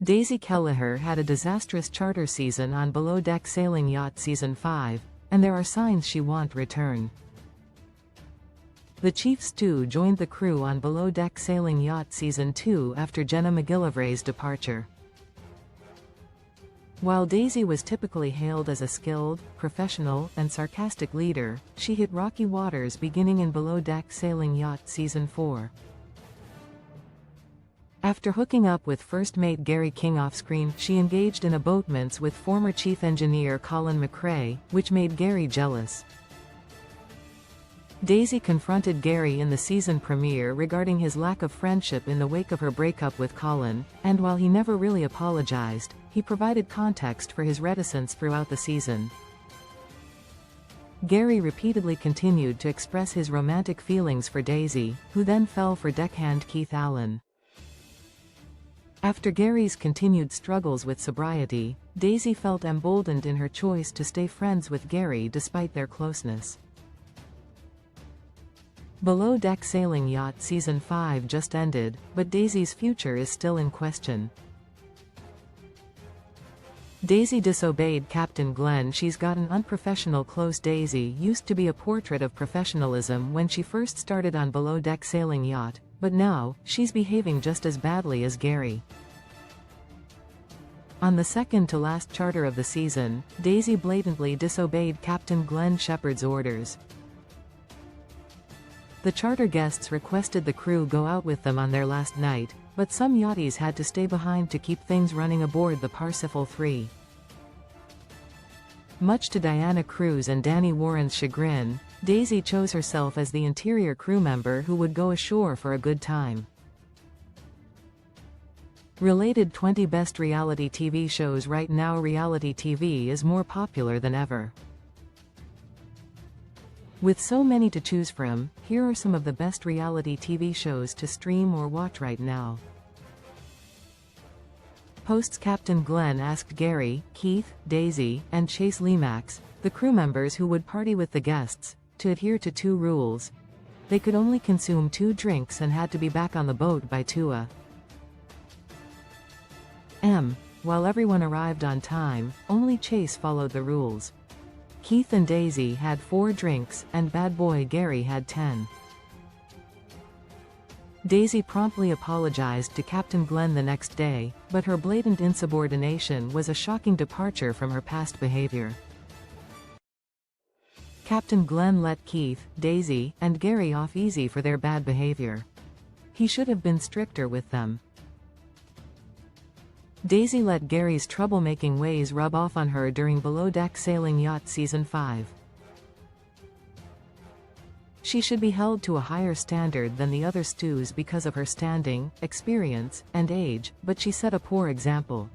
Daisy Kelliher had a disastrous charter season on Below Deck Sailing Yacht Season 5, and there are signs she won't return. The chief stew joined the crew on Below Deck Sailing Yacht Season 2 after Jenna McGillivray's departure. While Daisy was typically hailed as a skilled, professional, and sarcastic leader, she hit rocky waters beginning in Below Deck Sailing Yacht Season 4. After hooking up with first mate Gary King off-screen, she engaged in a boatman's with former chief engineer Colin McRae, which made Gary jealous. Daisy confronted Gary in the season premiere regarding his lack of friendship in the wake of her breakup with Colin, and while he never really apologized, he provided context for his reticence throughout the season. Gary repeatedly continued to express his romantic feelings for Daisy, who then fell for deckhand Keith Allen. After Gary's continued struggles with sobriety, Daisy felt emboldened in her choice to stay friends with Gary despite their closeness. Below Deck Sailing Yacht Season 5 just ended, but Daisy's future is still in question. Daisy disobeyed Captain Glenn. She's got an unprofessional close. Daisy used to be a portrait of professionalism when she first started on Below Deck Sailing Yacht, but now, she's behaving just as badly as Gary. On the second-to-last charter of the season, Daisy blatantly disobeyed Captain Glenn Shepard's orders. The charter guests requested the crew go out with them on their last night, but some yachties had to stay behind to keep things running aboard the Parsifal 3. Much to Diana Cruz and Danny Warren's chagrin, Daisy chose herself as the interior crew member who would go ashore for a good time. Related 20 Best Reality TV Shows. Right now reality TV is more popular than ever. With so many to choose from, here are some of the best reality TV shows to stream or watch right now. Hosts Captain Glenn asked Gary, Keith, Daisy, and Chase Lemax, the crew members who would party with the guests, to adhere to 2 rules. They could only consume 2 drinks and had to be back on the boat by 2 a.m. While everyone arrived on time, only Chase followed the rules. Keith and Daisy had 4 drinks, and bad boy Gary had 10. Daisy promptly apologized to Captain Glenn the next day, but her blatant insubordination was a shocking departure from her past behavior. Captain Glenn let Keith, Daisy, and Gary off easy for their bad behavior. He should have been stricter with them. Daisy let Gary's troublemaking ways rub off on her during Below Deck Sailing Yacht Season 5. She should be held to a higher standard than the other stews because of her standing, experience, and age, but she set a poor example.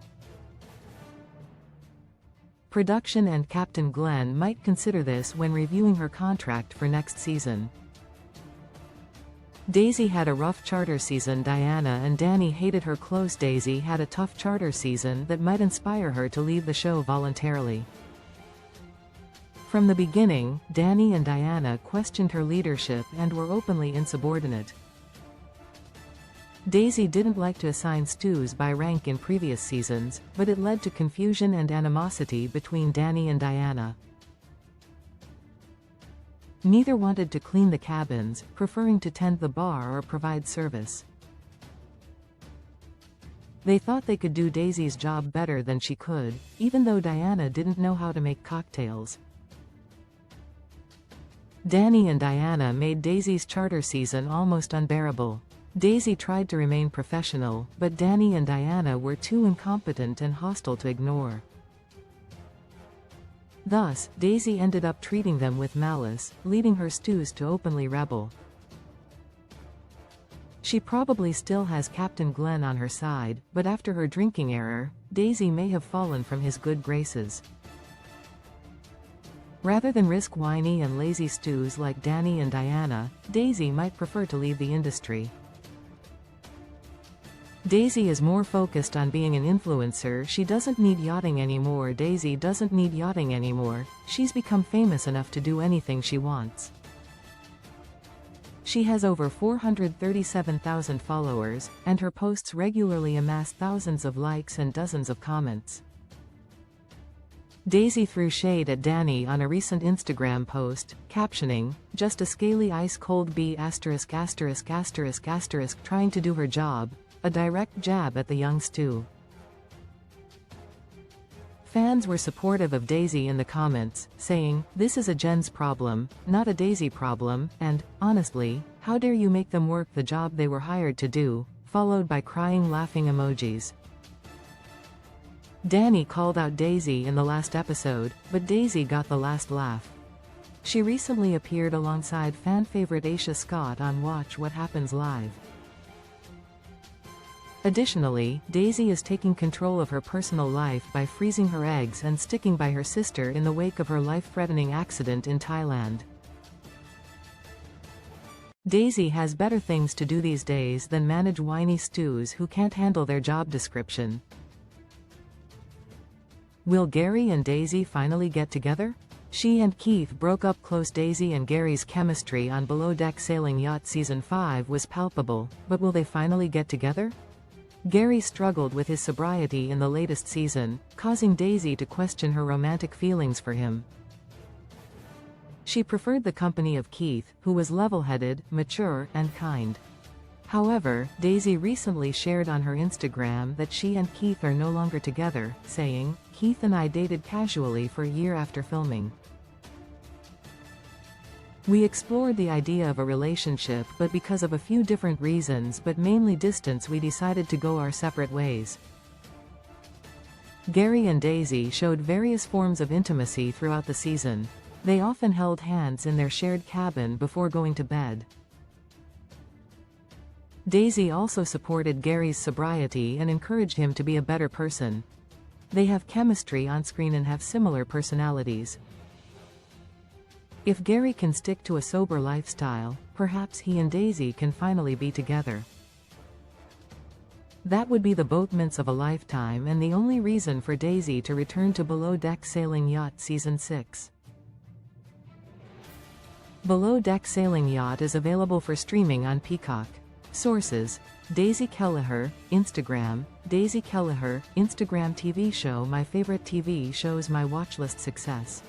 Production and Captain Glenn might consider this when reviewing her contract for next season. Daisy had a rough charter season. Diana and Danny hated her close. Daisy had a tough charter season that might inspire her to leave the show voluntarily. From the beginning, Danny and Diana questioned her leadership and were openly insubordinate. Daisy didn't like to assign stews by rank in previous seasons, but it led to confusion and animosity between Danny and Diana. Neither wanted to clean the cabins, preferring to tend the bar or provide service. They thought they could do Daisy's job better than she could, even though Diana didn't know how to make cocktails. Danny and Diana made Daisy's charter season almost unbearable. Daisy tried to remain professional, but Danny and Diana were too incompetent and hostile to ignore. Thus, Daisy ended up treating them with malice, leading her stews to openly rebel. She probably still has Captain Glenn on her side, but after her drinking error, Daisy may have fallen from his good graces. Rather than risk whiny and lazy stews like Danny and Diana, Daisy might prefer to leave the industry. Daisy is more focused on being an influencer. She doesn't need yachting anymore. Daisy doesn't need yachting anymore. She's become famous enough to do anything she wants. She has over 437,000 followers, and her posts regularly amass thousands of likes and dozens of comments. Daisy threw shade at Danny on a recent Instagram post, captioning, "Just a scaly ice-cold bee ****** trying to do her job," a direct jab at the young stew. Fans were supportive of Daisy in the comments, saying, "This is a Jen's problem, not a Daisy problem," and, "Honestly, how dare you make them work the job they were hired to do," followed by crying laughing emojis. Danny called out Daisy in the last episode, but Daisy got the last laugh. She recently appeared alongside fan favorite Aisha Scott on Watch What Happens Live. Additionally, Daisy is taking control of her personal life by freezing her eggs and sticking by her sister in the wake of her life-threatening accident in Thailand. Daisy has better things to do these days than manage whiny stews who can't handle their job description. Will Gary and Daisy finally get together? She and Keith broke up close. Daisy and Gary's chemistry on Below Deck Sailing Yacht Season 5 was palpable, but will they finally get together? Gary struggled with his sobriety in the latest season, causing Daisy to question her romantic feelings for him. She preferred the company of Keith, who was level-headed, mature, and kind. However, Daisy recently shared on her Instagram that she and Keith are no longer together, saying, "Keith and I dated casually for a year after filming. We explored the idea of a relationship, but because of a few different reasons but mainly distance, we decided to go our separate ways." Gary and Daisy showed various forms of intimacy throughout the season. They often held hands in their shared cabin before going to bed. Daisy also supported Gary's sobriety and encouraged him to be a better person. They have chemistry on screen and have similar personalities. If Gary can stick to a sober lifestyle, perhaps he and Daisy can finally be together. That would be the boatments of a lifetime and the only reason for Daisy to return to Below Deck Sailing Yacht Season 6. Below Deck Sailing Yacht is available for streaming on Peacock. Sources: Daisy Kelliher, Instagram, Daisy Kelliher, Instagram. TV show My favorite TV shows. My watchlist success.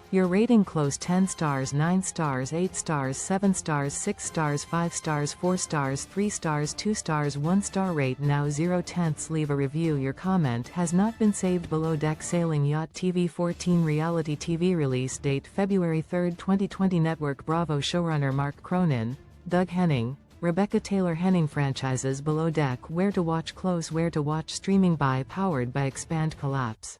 Your rating: close 10 stars, 9 stars, 8 stars, 7 stars, 6 stars, 5 stars, 4 stars, 3 stars, 2 stars, 1 star. Rate now 0/10. Leave a review. Your comment has not been saved. Below Deck Sailing Yacht TV 14 reality TV release date February 3, 2020. Network Bravo. Showrunner Mark Cronin, Doug Henning, Rebecca Taylor. Henning franchises Below Deck. Where to watch. Close. Where to watch. Streaming by. Powered by Expand Collapse.